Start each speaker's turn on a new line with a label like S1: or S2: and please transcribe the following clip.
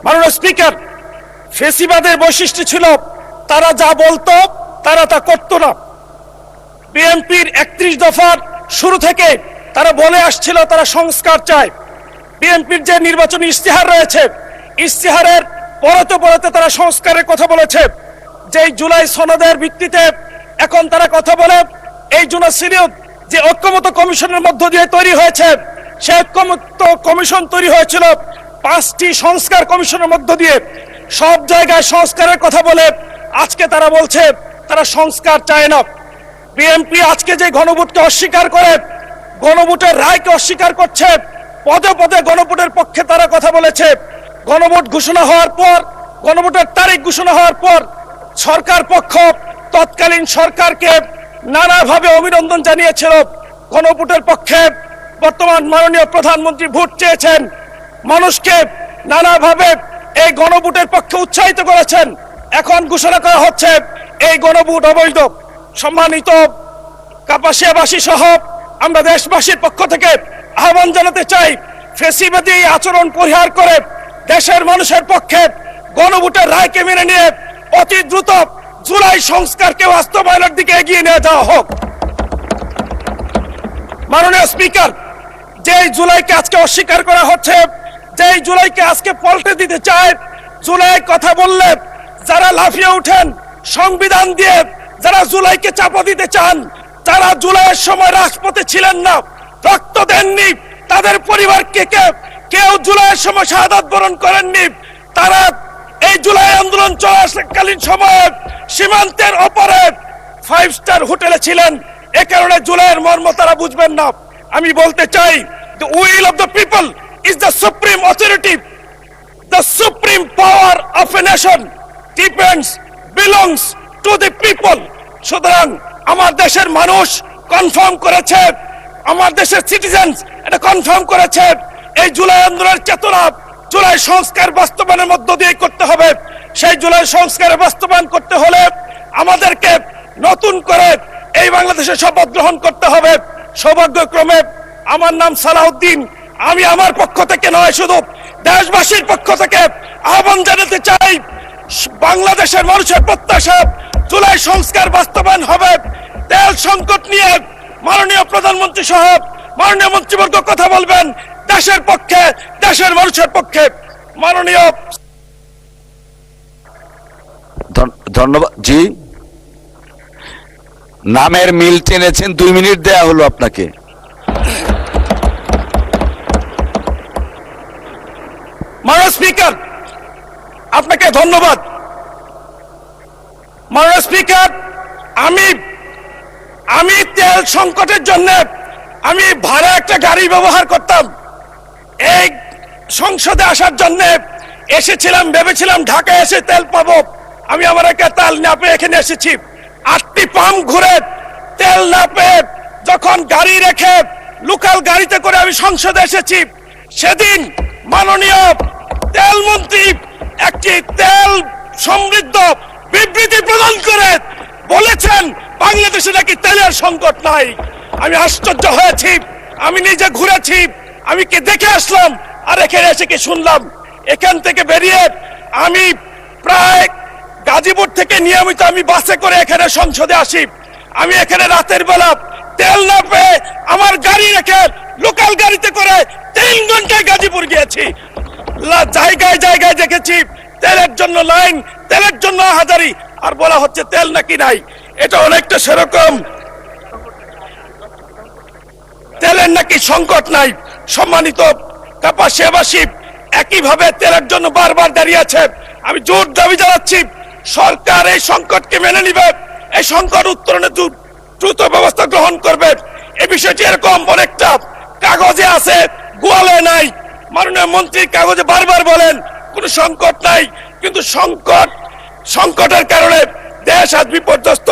S1: মাননীয় স্পিকার, ফেসিবাদের বৈশিষ্ট্য ছিল তারা যা বলতো তারা তা করত না। বিএনপির 31 দফার শুরু থেকে তারা বলে আসছিল তারা সংস্কার চায়। বিএনপির যে নির্বাচনী ইশতেহার রয়েছে, ইশতেহারের পরতে পরতে তারা সংস্কারের কথা বলেছে। যেই জুলাই সনদের ভিত্তিতে এখন তারা কথা বলে, এই জুনাসিরিয়ত যে ঐক্যমত্য কমিশনের মধ্য দিয়ে তৈরি হয়েছে, সেই ঐক্যমত্য কমিশন তৈরি হয়েছিল 5টি সংস্কার কমিশনের মধ্য দিয়ে। সব জায়গায় সংস্কারের কথা বলে আজকে তারা বলছে তারা সংস্কার চায় না। বিএনপি আজকে যে গণভোটকে অস্বীকার করে, গণভোটের রায়কে অস্বীকার করছে, পদে পদে গণভোটের পক্ষে তারা কথা বলেছে। গণভোট ঘোষণা হওয়ার পর, গণভোটের তারিখ ঘোষণা হওয়ার পর সরকার পক্ষ তৎকালীন সরকারকে নানাভাবে অভিনন্দন জানিয়েছিল। গণভোটের পক্ষে বর্তমান মাননীয় প্রধানমন্ত্রী ভোট চেয়েছেন, মানুষকে নানাভাবে এই গণভোটের পক্ষে উৎসাহিত করেছেন। এখন ঘোষণা করা হচ্ছে এই গণভোট অবৈধ। সম্মানিত কাপাসিয়াবাসী সহ আমরা দেশবাসীর পক্ষ থেকে আহ্বান জানাতে চাই, ফেসিবাদী এই আচরণ পরিহার করে দেশের মানুষের পক্ষে গণভোটের রায়কে মেনে নিয়ে অতি দ্রুত জুলাই সংস্কারকে বাস্তবায়নের দিকে এগিয়ে নিয়ে যাওয়া হোক। মাননীয় স্পিকার, যেই জুলাইকে আজকে অস্বীকার করা হচ্ছে, যেই জুলাইকে আজকে পাল্টে দিতে চায়, জুলাই কথা বললে যারা লাফিয়ে উঠেন সংবিধান দিয়ে, যারা জুলাইকে চাপা দিতে চান, যারা জুলাইয়ের সময় রাজপথে ছিলেন না, রক্ত দেননি, তাদের পরিবারকে কেউ জুলাইয়ের সময় শাহাদাত বরণ করেননি, তারা এই জুলাই আন্দোলন চলাকালীন সময়ে সীমান্তের ওপারে 5 স্টার হোটেলে ছিলেন। এ কারণে জুলাইয়ের মর্ম তারা বুঝবেন না। আমি বলতে চাই, the will of the people is the supreme authority. The supreme power of a nation belongs to the people. সুতরাং আমার দেশের মানুষ কনফার্ম করেছে, আমার দেশের সিটিজেন্স এটা কনফার্ম করেছে, এই জুলাই আন্দোলনের চেতনা জুলাই সংস্কার বাস্তবায়নের মধ্য দিয়ে করতে হবে। সেই জুলাই সংস্কারের বাস্তবায়ন করতে হলে আমাদেরকে নতুন করে এই বাংলাদেশে শপথ গ্রহণ করতে হবে। সৌভাগ্যক্রমে আমার নাম সালাউদ্দিন। আমি আমার পক্ষ থেকে নয়, শুধু দেশবাসীর পক্ষ থেকে আহ্বান জানাতে চাই, বাংলাদেশের মানুষের প্রত্যাশা জুলাই সংস্কার বাস্তবায়ন হবে। তেল সংকট নিয়ে মাননীয় প্রধানমন্ত্রী সহ মাননীয় মন্ত্রীবর্গ কথা বলবেন দেশের পক্ষে, দেশের মানুষের পক্ষে। মাননীয়
S2: ধন্যবাদ জি। নামের মিল টেনেছেন, 2 মিনিট দেয়া হলো আপনাকে।
S1: মাননীয় স্পিকার, আপনাকে ধন্যবাদ। মাননীয় স্পিকার, আমি তেল সংকটের জন্য আমি ভাড়া একটা গাড়ি ব্যবহার করতাম। এই সংসদে আসার জন্য এসেছিলাম, ভেবেছিলাম ঢাকায় এসে তেল পাবো। আমি আমার একটা তেল না পেয়ে এখানে এসেছি। 8টি পাম্প ঘুরে তেল না পেয়ে যখন গাড়ি রেখে লোকাল গাড়িতে করে আমি সংসদে এসেছি, সেদিন মাননীয় তেল মন্ত্রী একটি তেল সমৃদ্ধ বিবৃতি প্রদান করে বলেছেন বাংলাদেশে নাকি তেলের সংকট নাই। আমি আশ্চর্য হয়েছি। আমি নিজে ঘুরেছি, আমি কি দেখে আসলাম, আর এখানে এসে কি শুনলাম। এখান থেকে বেরিয়ে আমি প্রায় গাজীপুর থেকে নিয়মিত আমি বাসে করে এখানে সংসদে আসি। আমি এখানে রাতের বেলা তেল না পেয়ে আমার গাড়ি রেখে লোকাল গাড়িতে করে 3 ঘন্টায় গাজীপুর গিয়েছি। জায়গায় জায়গায় দেখেছি তেলের জন্য লাইন, তেলের জন্য হাজারি, আর বলা হচ্ছে তেল নাকি নাই। এটা অনেকটা সেরকম, তেলের নাকি সংকট নাই। সম্মানিত কাপাসিয়াবাসী একইভাবে তেলের জন্য বারবার দাঁড়িয়ে আছে। আমি জোর দাবি জানাচ্ছি, সরকার এই সংকটকে মেনে নিবে, এই সংকট উত্তরণে দ্রুত ব্যবস্থা গ্রহণ করবে। এই বিষয়টি এরকম অনেকটা কাগজে আছে, গোয়ালে নাই। মাননীয় মন্ত্রী কাগজে বারবার বলেন কোনো সংকট নাই, কিন্তু সংকটের কারণে দেশ আজ বিপর্যস্ত।